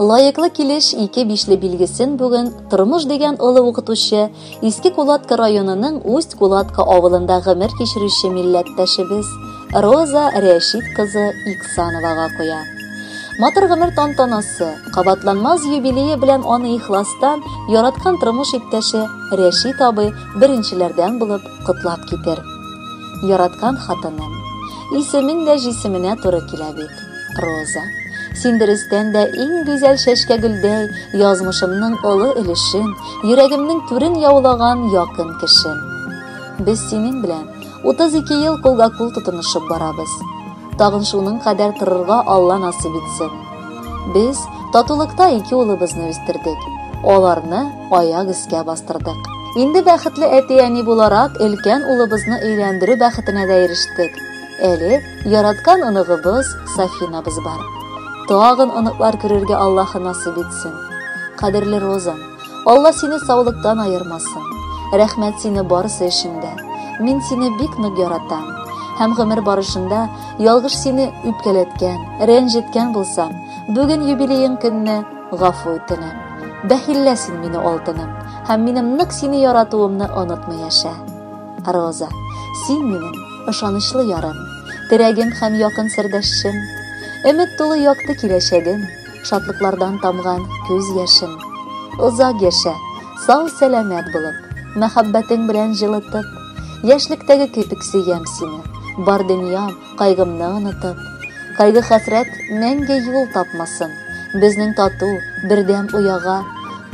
Лайыклы килеш 2-5 билгесен бүген Тормыш дигән олы укытучы Иске Кулатка районының Усть-Кулатка авылында гомер кичерүче милләттәшебез Роза Рәшит кызы Иксановага куя. Матур гомер тантанасы, кабатланмас юбилее белән аны ихластан яраткан тормыш иптәше Рәшит абый беренчеләрдән булып котлап китер. Яраткан хатыным, исемең дә җисеменә туры килә бит. Роза, син дөрестән дә иң гүзәл шәшкә гөлдәй, язмышымның олы өлешен, йөрәгемнең түрен яулаган якын кешем. Без синең белән 32 ел кулга-кул тотынышып барабыз. Тагын шуның кадәр торырга Алла насыйп итсен. Без татулыкта 2 улыбызны үстердек. Аларны аяк өскә бастырдык. Инде бәхетле әти-әни буларак өлкән улыбызны өйләндерү бәхетенә дә ирештек. Әле яраткан оныгыбыз Сафинабыз бар. Тагын оныклар күрергә Аллаһ насыйп итсен. Кадерле Розам, Алла сине саулыктан айырмасын. Рәхмәт сине барысы эшендә. Мин сине бик нык яратам. Һәм гомер барышында ялгыш сине үпкәләткән, рәнҗеткән булсам, бүген юбилеең көнне гафу үтенәм. Бәхиллә син мине алтыным, һәм минем нык сине яратуымны онытмый яшә. Роза, син минем ышанычлы ярым, терәгем һәм якын сердәшем, өмет тулы якты киләчәгем, шатлыклардан тамган күз яшем. Озак яшә, сау сәламәт булып, мәхәббәтең белән җылытып, яшьлектәге кебек сөям сине. Бар дөньям кайгымны онытып, кайгы хәсрәт мәңге юл тапмасын. Безнең тату бердәм уяга,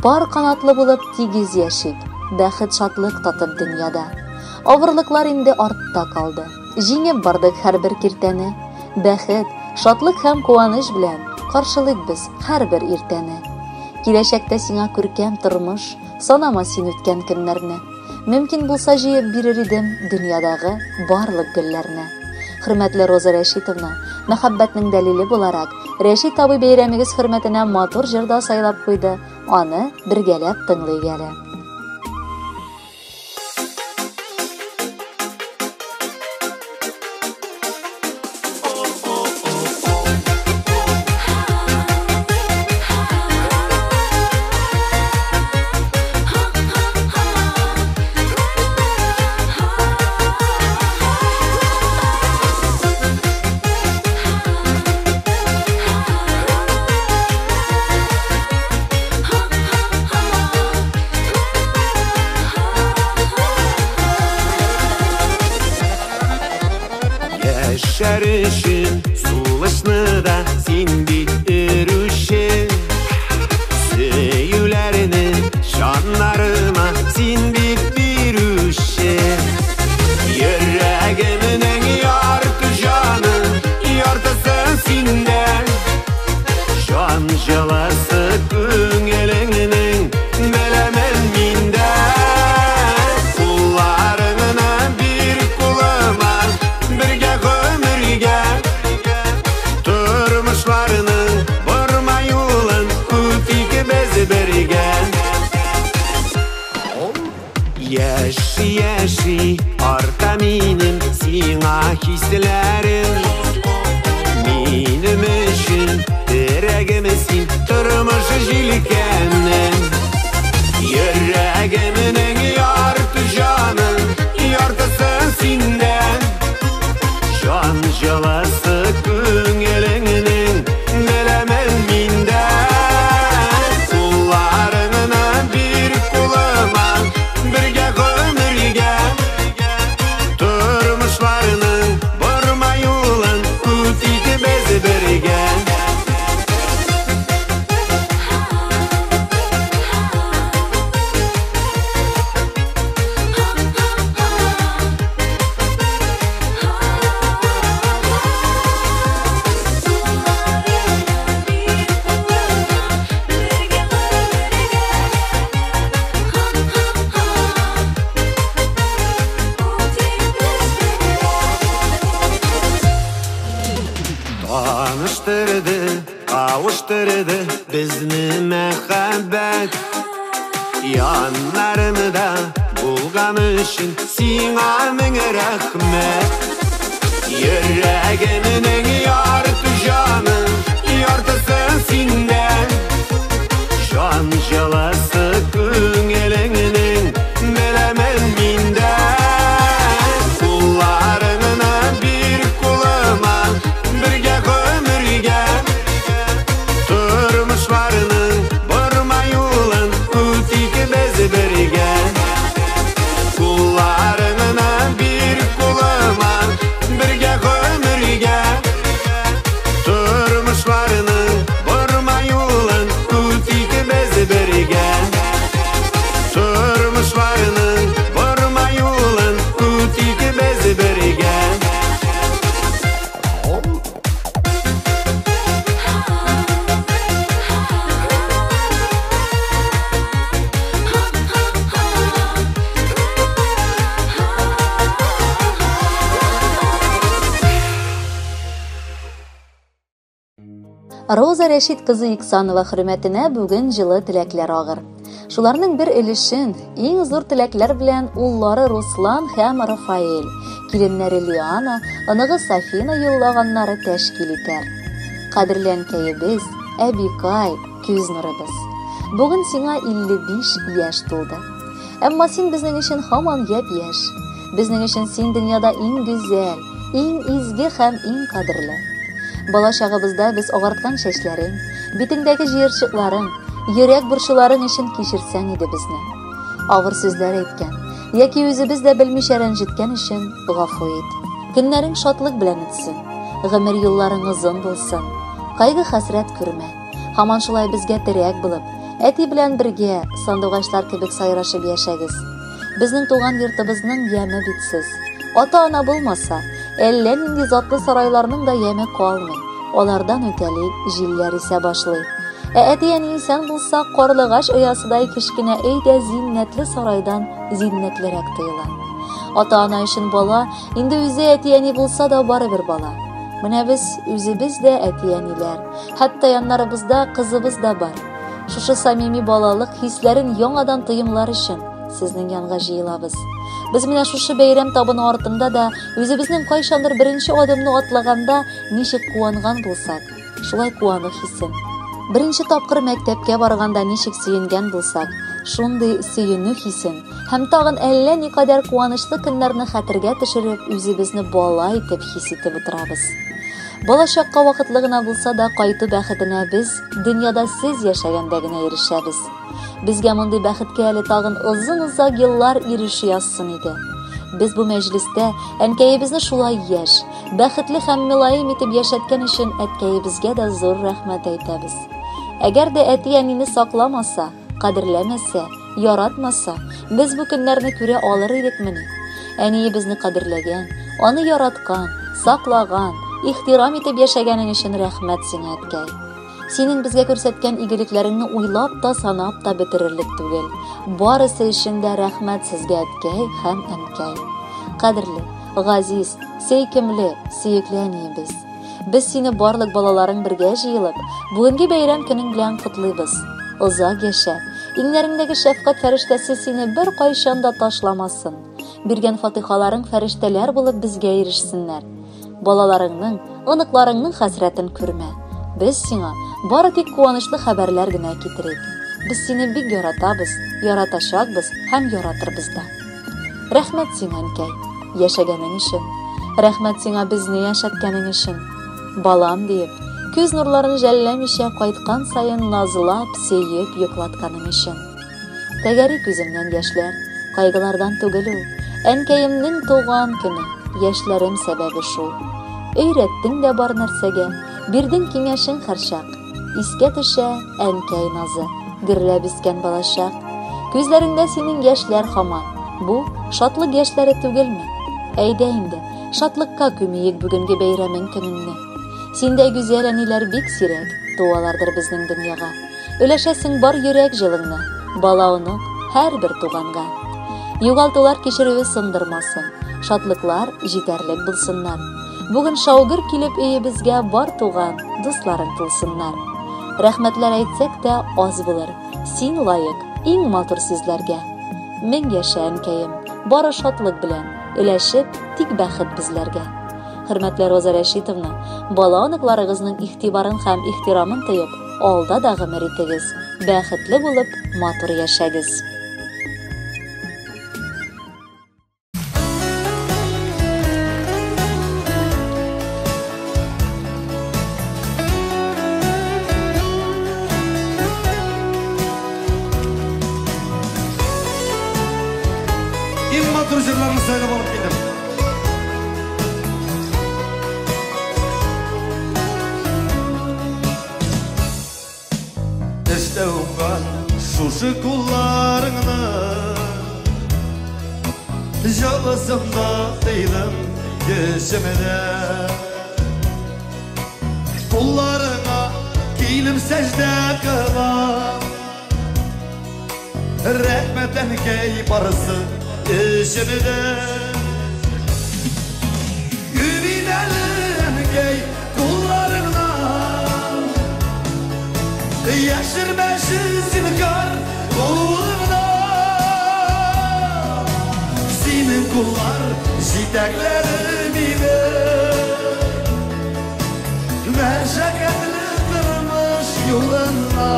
пар канатлы булып тигез яшик, бәхет шатлык татып дөньяда. Авырлыклар инде артта калды. Җиңеп бардык һәрбер киртәне. Бәхет, шатлык һәм куаныч белән каршылык без һәрбер иртәне. Киләчәктә сиңа күркәм тормыш, санама син үткән көннәрне. Мөмкин булса җыеп бирер идем дөньядагы барлык гөлләрне. Хөрмәтле Роза Рәшитовна, мәхәббәтнең дәлиле буларак, Рәшит абый бәйрәмегез хөрмәтенә матур җырда сайлап куйды. Аны бергәләп тыңлыйк әле. Şərişin sulışını da sin bitirüşün, Söyülərinin şanlarına sin bitirüşün. Yüreğiminin yartı canı, yartısın sinden, Şan jalası küngelinin beləmən minden. Kullarına bir kulama, birgə Turmuşlarının barma yolun Kutik bezi bergen. Yaşı arta minim Sina hislerim, Minim için Teregimisin Turmuş jilkenim. Yüreğiminin yartı canın, Yartısın sinden, Şan jalası küngelinin beləmən minden. Kullarına bir kulama, birgə ömürgə, Turmuşlarının barma yolun Kutik bezi bergen. Tanıştırdı, kavuşturdu bizni məxəbbət. Yanlarımda bulğan üçün Sina min rəhmət. Yüreğiminin yartı canı, Yartısın sindən, Роза Рәшит кызы Иксанова хөрмәтенә бүген җылы теләкләр агыр. Шуларның бер өлешен иң зур теләкләр белән уллары Руслан һәм Рафаэль, киленнәре Лиана, оныгы Сафина юллаганнары тәшкил итәр. Кадерле әнкәебез, Әбикай, күз нурыбыз. Бүген сиңа 55 яшь тулды. Әмма син безнең өчен һаман япь-яшь. Безнең өчен син дөньяда иң гүзәл, иң изге һәм иң кадерле. Бала чагыбызда без агарткан чәчләрең, битеңдәге җыерчыкларың, йөрәк борчуларың өчен кичерсәң иде безне. Авыр сүзләр әйткән, яки үзебез дә белмичә рәнҗеткән өчен гафу ит. Көннәрең шатлык белән үтсен, гомер юлларың озын булсын. Кайгы-хәсрәт күрмә. Һаман шулай безгә терәк булып, әти белән бергә сандугачлар кебек сайрашып яшәгез. Безнең туган йортыбызның яме битсез. Ата-ана булмаса, әллә нинди затлы сарайларның да яме калмый. Алардан үтәли җилләр исә башлый. Әти-әни исән булса, карлыгач оясыдай кечкенә әйдә зиннәтле сарайдан зиннәтлерәк тоела. Ата-ана өчен бала инде үзе әти-әни булса да барыбер бала. Менә без үзебез дә әти-әниләр, хәтта яннарыбызда кызыбыз да бар. Шушы самими балалык хисләрен яңадан тоемлар өчен сезнең янга җыелабыз. Без менә шушы бәйрәм табыны артында да үзебезнең кайчандыр беренче адымны атлаганда ничек куанган булсак, шулай куану хисен. Беренче тапкыр мәктәпкә барганда ничек сөенгән булсак, шундый сөенү хисен һәм тагын әллә никадәр куанычлы көннәрне хәтергә төшереп, үзебезне бала итеп хис итеп утырабыз. Балачакка вакытлы гына булса да кайту бәхетенә без дөньяда сез яшәгәндә генә ирешәбез. Безгә мондый бәхеткә әле тагын озын-озак еллар ирешү язсын иде. Без бу мәҗлестә әнкәебезне шулай яшь, бәхетле һәм милаим итеп яшәткән өчен әткәебезгә дә зур рәхмәт әйтәбез. Әгәр дә әти-әнине сакламаса, кадерләмәсә, яратмаса, без бу көннәрне күрә алыр идекмени? Әниебезне кадерләгән, аны яраткан, саклаган, ихтирам итеп яшәгәнең өчен рәхмәт сиңа, әткәй. Синең безгә күрсәткән игелекләреңне уйлап та санап та бетерерлек түгел. Барысы өчен дә рәхмәт сезгә, әткәй һәм әнкәй. Кадерле, газиз, сөйкемле, сөекле әниебез. Без сине барлык балаларың бергә җыелып, бүгенге бәйрәм көнең белән котлыйбыз. Озак яшә. Иңнәреңдәге шәфкать фәрештәсе сине бер кайчан да ташламасын. Биргән фатихаларың фәрештәләр булып безгә ирешсеннәр. Балаларыңның, оныкларыңның хәсрәтен күрмә. Без сиңа бары тик куанычлы хәбәрләр генә китерик. Без сине бик яратабыз, яратачакбыз һәм яратырбыз да. Рәхмәт сиңа, әнкәй, яшәгәнең өчен. Рәхмәт сиңа безне яшәткәнең өчен. Балам диеп, күз нурларын жәлләмичә кайткан сайын назлап, сөеп йоклатканың өчен. Тәгәри күземнән яшьләр, кайгылардан түгел ул. Әнкәемнең туган көне, яшьләрем сәбәбе шул. Өйрәттең дә бар нәрсәгә, бирдең киңәшең һәрчак. Искә төшә әнкәй назы, гөрләп искән балачак. Күзләреңдә синең яшьләр һаман. Бу шатлык яшьләре түгелме? Әйдә инде, шатлыкка күмиек бүгенге бәйрәмең көненне. Синдә гүзәл әниләр бик сирәк туалардыр безнең дөньяга. Өләшәсең бар йөрәк җылыңны, бала унук һәрбер туганга. Югалтулар кичерүе сындырмасын, шатлыклар җитәрлек булсыннар. Бүген шаугыр килеп өебезгә бар туган, дусларың тулсыннар. Рәхмәтләр әйтсәк тә аз булыр, син лайык иң матур сүзләргә. Мең яшә, әнкәем, бары шатлык белән, өләшеп тик бәхет безләргә. Хөрмәтле Роза Рәшитовна, бала оныкларыгызның игътибарын һәм ихтирамын тоеп, алда да гомер итегез, бәхетле булып, матур яшәгез. Иң матур җырларны сөйләп алып килдем. Эштәүган шушы кулларыңны җылысымда тыйдым кешемдә. Кулларыңа килеп сәҗдә кылам. Рәхмәт әнкәй барысы işimde Güminelin gey kullarına Yaşırmışız inkar uğruna. Senin kullar jiteklerimine. Meşakkatli durmuş yoluna.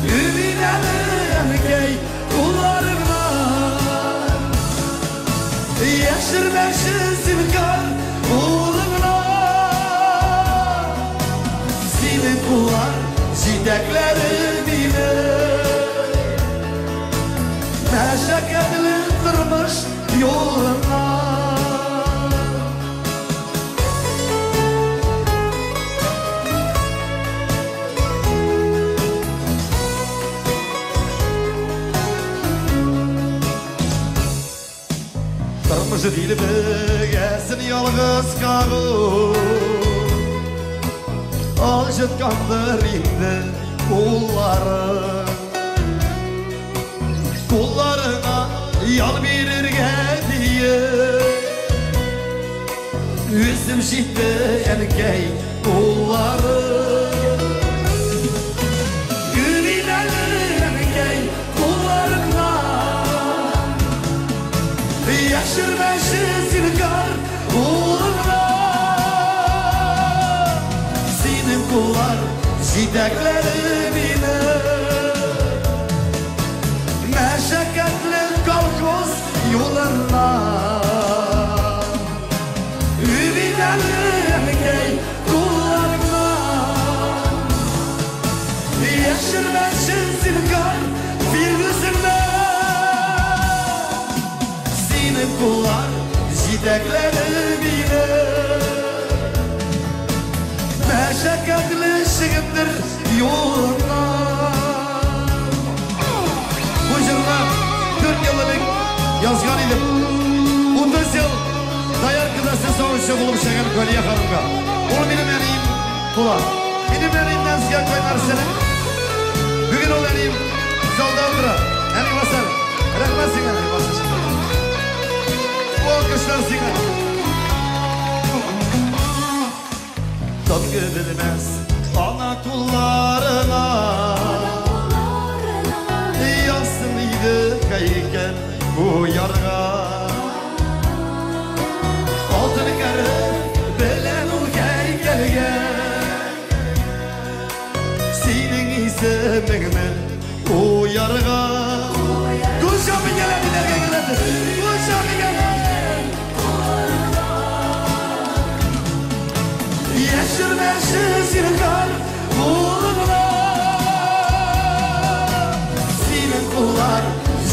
Ümidelim key kullarına. Yaşırmışız inkar uğruna. Senin kullar jiteklerimine. Meşakkatli durmuş yoluna. Durmuş dilimi gelsin yalnız kağı. Acıtkandır indi kulların. Kullarına yal verirge diye. Üzüm şitti erkey kulların. Gülinelim erkey kullarına. Yaşırmışız inkar uğruna. Senin kullar jiteklerimine. Meşakkatli kalkmaz yollarına. Ümidelim key kullarına. Yaşırmışız inkar bir yüzüne. Senin kullar jiteklerimine. Meşakkatli şıkındır yoluna. Bu yıllar 4 yıllık yazgan idim. 30 yıl dayan kıdası savaşı bulup şeker Kölye Hanım'a. Onu benim eneyim Tula. Benim eneyimden size koynar seni. Bugün ol eneyim zalda otura. Eneyim basar. Rahmetsin eneyim basar. Bu alkışlar size. Tıpkı bilmez ana kullarına. Yansınıydı kayıken bu yarga. Altını karı belen ol gelgen. Senin isemeğimin o yarga. Kuşamı gelen giderge geledi. Kuşamı gelen. Yaşırmışız inkar uğruna. Senin kullar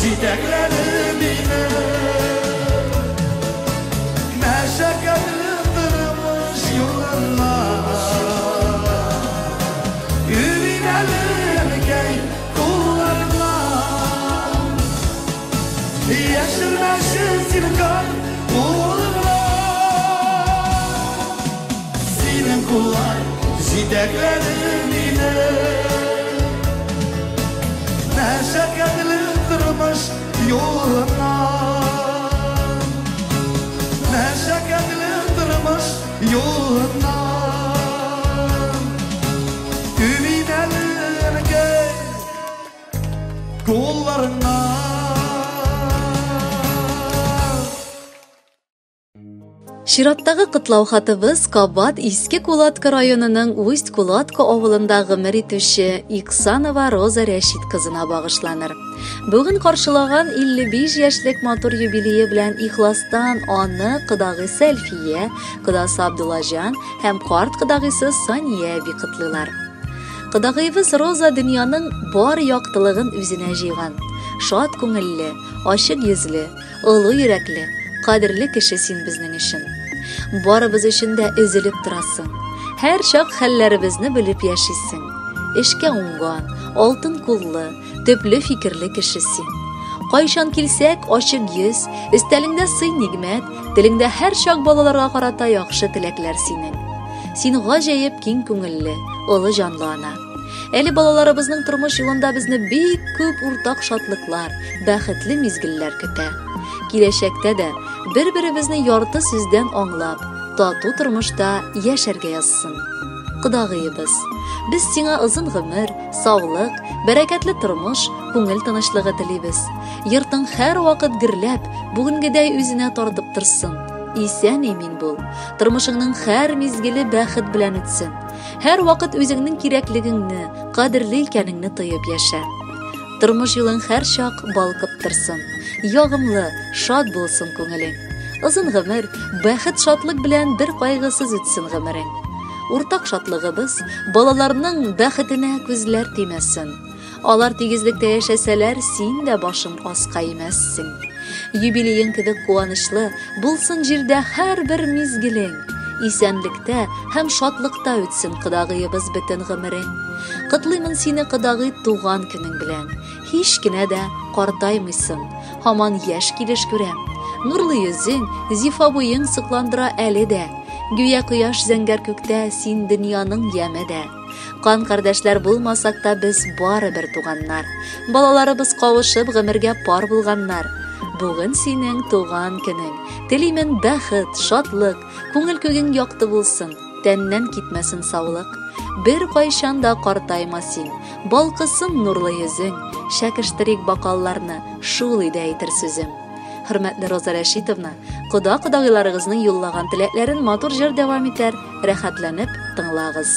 jiteklerimine. Meşakkatli durmuş yollarına. Ümidelim key kullarına. Yaşırmışız inkar uğruna. Senin kullar jiteklerimine. Meşakkatli durmuş yoluna. Meşakkatli durmuş yoluna. Ümidelim key kullarına. Şirottagi qitlov xatimiz Qobat Eski Kulatka rayonining Ust Kulatka ovulindagi Meritushi Iksanova Roza Rashid qizina bag'ishlanir. Bugun qarshilag'an 55 yoshlik motor yubileyi bilan ixlosdan ona qidog'isi Alfiya, qidasi Abdullajon ham qort qidog'isi Soniya biqitlilar. Qidog'imiz Roza dunyoning bor yoqtilig'in o'zina jiygan. Shod ko'ngilli, oshiq yuzli, ulug' yurakli, qadrli kishi sen bizning uchun. Barimiz uchun da ezilib turasan. Har shoq hallarimizni bilib yashaysan. Ishga ungan, oltin qo'lli, tepli fikrli kishisin. Qachon kelsak, ochiq yuz, istalingda siy ne'mat, dilingda har shoq bolalarga qarata yaxshi tilaklar sening. Sen g'ajoyib keng ko'ngilli, ulug' jonli ona. Eli balalarimizning turmush yo'lida bizni bek ko'p o'rtoq shodliklar, baxtli mezgillar kutar. Kelajakda da bir-birimizni yorti sizdan anglab, totuv turmushda yasharga yazsin. Кудагыйыбыз. Biz сиңа озын гомер, саулык, бәрәкәтле тормыш, күңел тынычлыгы телибез. Йортың һәр вакыт гөрләп, бүгенгедәй үзенә тартып торсын. Исән имин бул. Тормышыңның һәр мизгеле бәхет белән үтсен. Һәр вакыт үзеңнең кирәклегеңне, кадерле икәнеңне тоеп яшә. Тормыш юлың һәр чак балкып торсын. Ягымлы, шат булсын күңелең. Озын гомер, бәхет, шатлык белән бер кайгысыз үтсен гомерең. Уртак шатлыгыбыз балаларның бәхетенә күзләр тимәсен. Алар тигезлектә яшәсәләр, син дә башың аска имәссең. Юбилеең кебек куанычлы булсын җирдә һәрбер мизгелең. Исәнлектә һәм шатлыкта үтсен кодагыебыз бөтен гомерең. Котлыймын сине кодагый туган көнең белән. Һич кенә дә картаймыйсың. Һаман яшь килеш күрәм. Нурлы йөзең, зифа буең сокландыра әле дә. Güya кояш зәңгәр күктә, син дөньяның яме дә. Кан кардәшләр булмасак та без барыбер туганнар. Балаларыбыз кавышып гомергә пар булганнар. Бүген синең туган көнең. Телимен бәхет, шатлык, күңел күгең якты булсын, тәннән китмәсен саулык. Бер кайчан да картайма син, балкысын нурлы йөзең, шәкештирик бакалларны, шул иде әйтер сүзем. Хөрмәтле Роза Рәшитовна, кодагыйларыгызның юллаган теләкләрен матур җыр дәвам итәр, рәхәтләнеп тыңлагыз.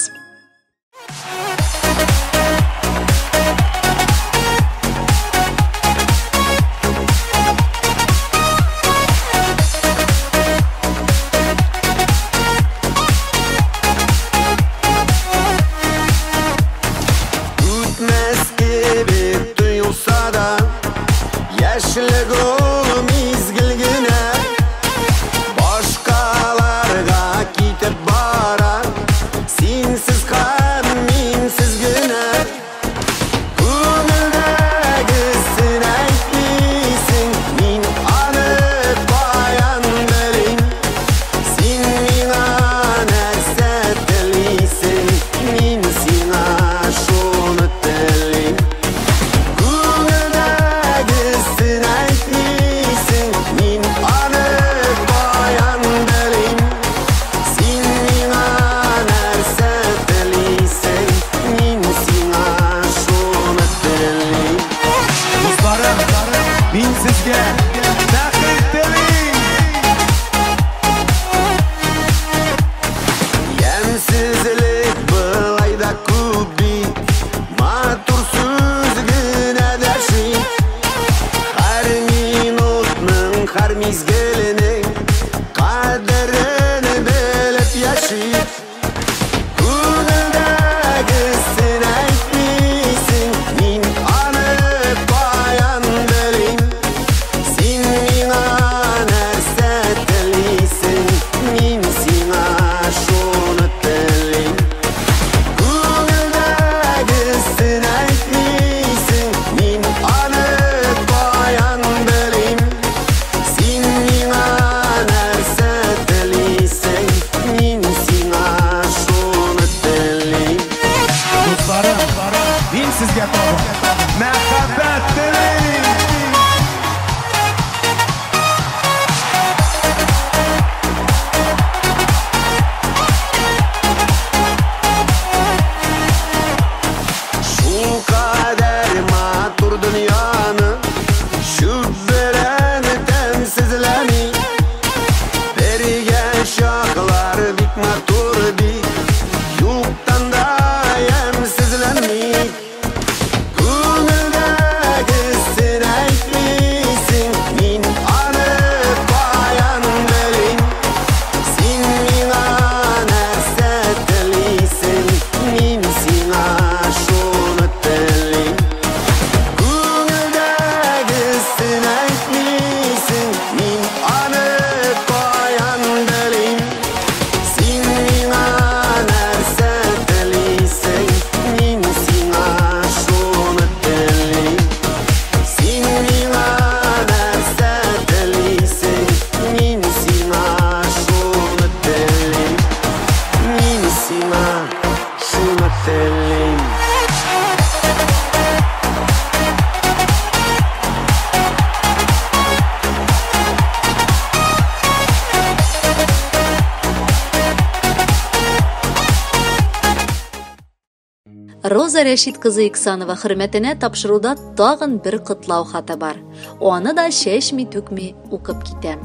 Роза Рәшит кызы Иксанова хөрмәтенә тапшыруда тагын бер котлау хаты бар. Аны да чәчми-түкми укып китәм.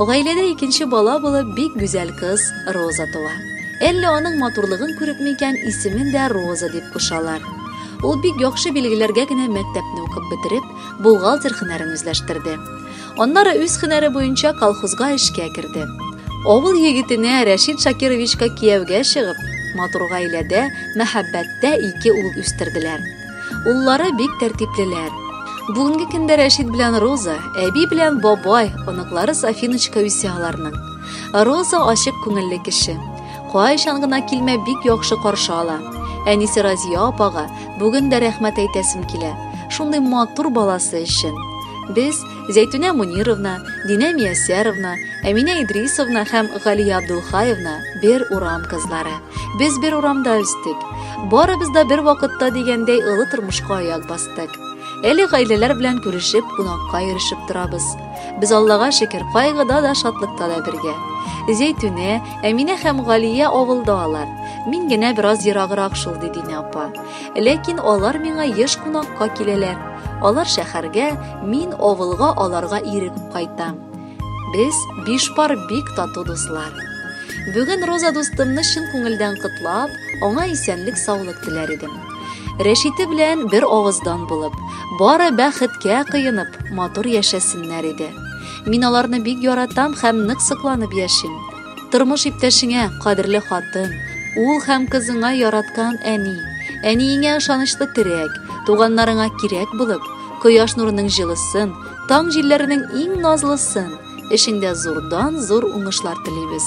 Гаиләдә икенче бала булып бик гүзәл кыз Роза туа. Әллә аның матурлыгын күреп микән исемен дә Роза дип кушалар. Ул бик яхшы билгеләргә генә мәктәпне укып бетереп, бухгалтер һөнәрен үзләштерде. Аннары үз һөнәре буенча колхозга эшкә керде. Авыл егетенә Рәшит Шакировичка кияүгә чыгып, матур гаиләдә, мәхәббәттә ике ул үстерделәр. Уллары бик тәртиплеләр. Бүгенге көндә Рәшит белән Роза, әби белән бабай, оныклары Софиночка үсә аларның. Роза ачык күңелле кеше. Кайчан гына килмә бик яхшы каршы ала. Әнисе Разия апага бүген дә рәхмәт әйтәсем килә. Шундый матур баласы өчен. Без Зәйтүнә Мунировна, Динә Миясәровна, Әминә Идрисовна һәм Галия Абдулхаевна бер урам кызлары. Без бер урамда үстек. Барыбыз да бер вакытта дигәндәй ылы тормышка аяк бастык. Әле гаиләләр белән күрешеп, кунакка йөришеп торабыз. Без Аллага шөкер, кайгыда да, шатлыкта да бергә. Зәйтүнә, Әминә һәм Галия авылдалар. Мин генә бераз ераграк шул ди Динә апа. Ләкин алар миңа еш кунакка киләләр. Алар шәһәргә, мин авылга аларга ирегеп кайтам. Без 5 пар бик тату дуслар. Бүген Роза дустымны чын күңелдән котлап, аңа исәнлек, саулык теләр идем. Рәшите белән бер авыздан булып, бары бәхеткә кыенып, матур яшәсеннәр иде. Мин аларны бик яратам һәм нык сокланып яшим. Тормыш иптәшеңә, кадерле хатын, ул һәм кызыңа яраткан әни, әниеңә ышанычлы терәк, туганнарыңа кирәк булып, кояш нурының җылысын, таң җилләренең иң назлысын, эшендә зурдан-зур уңышлар телибез.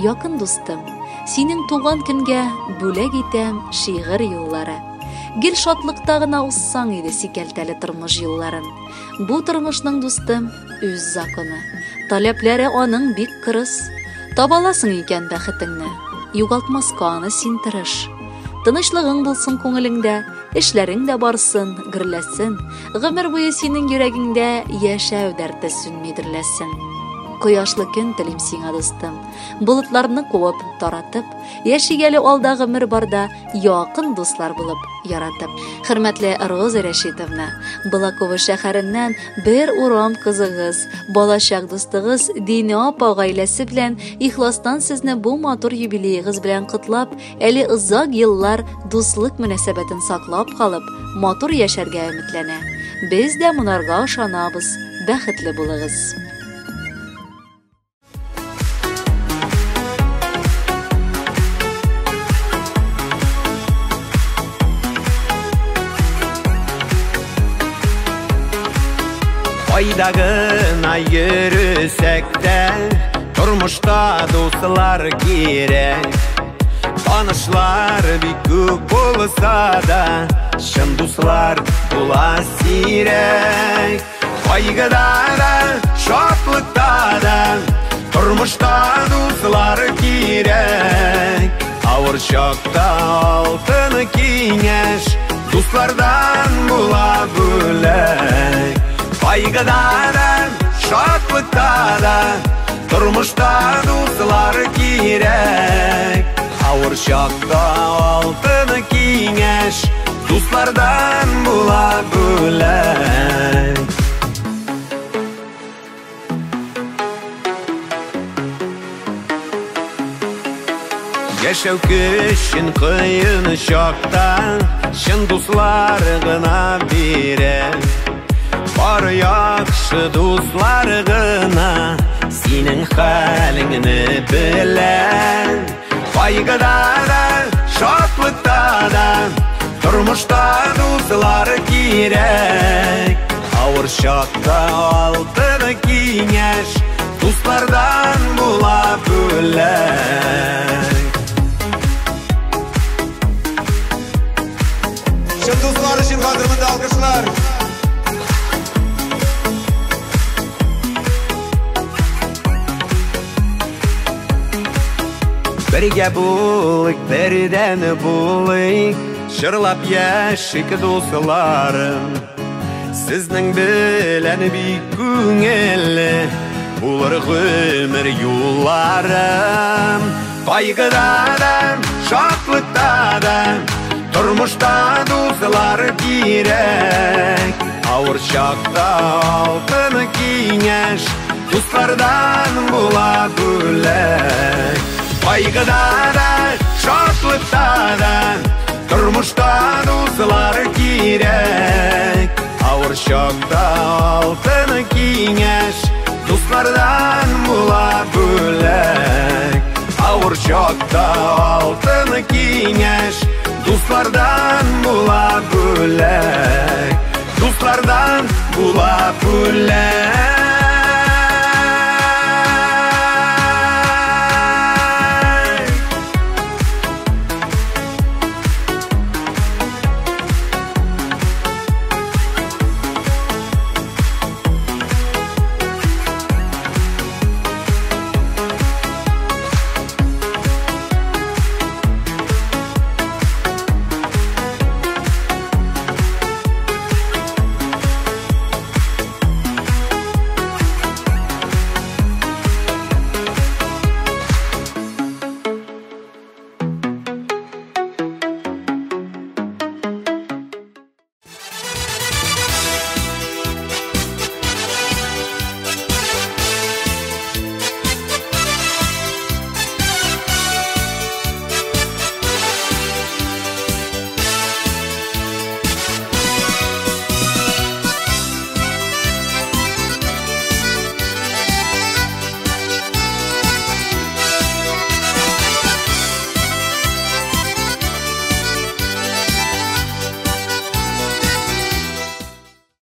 Якын дустым, синең туган көнгә бүләк итәм шигырь юллары. Гел шатлыкта гына уссаң иде сикәлтәле тормыш юлларын. Бу тормышның дустым үз законы. Таләпләре аның бик кырыс. Табаласың икән бәхетеңне, югалтмаска аны син тырыш. Тынычлыгың булсын күңелеңдә, эшләрең дә барсын, гөрләсен. Гомер буе синең йөрәгеңдә яшәү дәрте сүнмидерләсен. Кояшлы көн телим сиңа дустым. Болытларны куып, таратып, яшигәле алда гомер барда якын дуслар булып яратып. Хөрмәтле Роза Рәшитовна, Балаковы шәһәреннән бер урам кызыгыз, балачак дустыгыз Динә апа гаиләсе белән ихластан сезне бу матур юбилеегыз белән котлап, әле озак еллар дуслык мөнәсәбәтен саклап калып, матур яшәргә өметләнә. Без дә монарга ышанабыз. Бәхетле булыгыз. Айдагына йөрүсәк тә, тормышта дуслар кирәк. Танышлар бик күп булса да, чын дуслар була сирәк. Кайгыда да, шатлыкта да, тормышта дуслар кирәк. Авыр чакта алтын киңәш, дуслардан була бүләк. Кайгыда да, шатлыкта да, тормышта дуслар кирәк. Авыр чакта алтын киңәш, дуслардан була бүләк. Яшәү көчен кыен чакта, чын дуслар гына бирә. Бар яхшы дуслар гына синең хәлеңне белә. Кайгыда да, шатлыкта да, тормышта дуслар кирәк. Авыр чакта алтын киңәш, дуслардан була бүләк. Чын дуслар өчен кадермәндә алкышлар. Бергә булыйк, бердән булыйк, җырлап яшик дусларым. Сезнең белән бик күңелле булыр гомер юлларым. Кайгыда да, шатлыкта да, Turmuşda dostlar gerek, ağır şakta altın kengeş, dostlardan bula bölek. Kaygıda da, şaşlıkta da, turmuşda dostlar gerek, ağır şakta altın kengeş, dostlardan bula bölek. Ağır şakta altın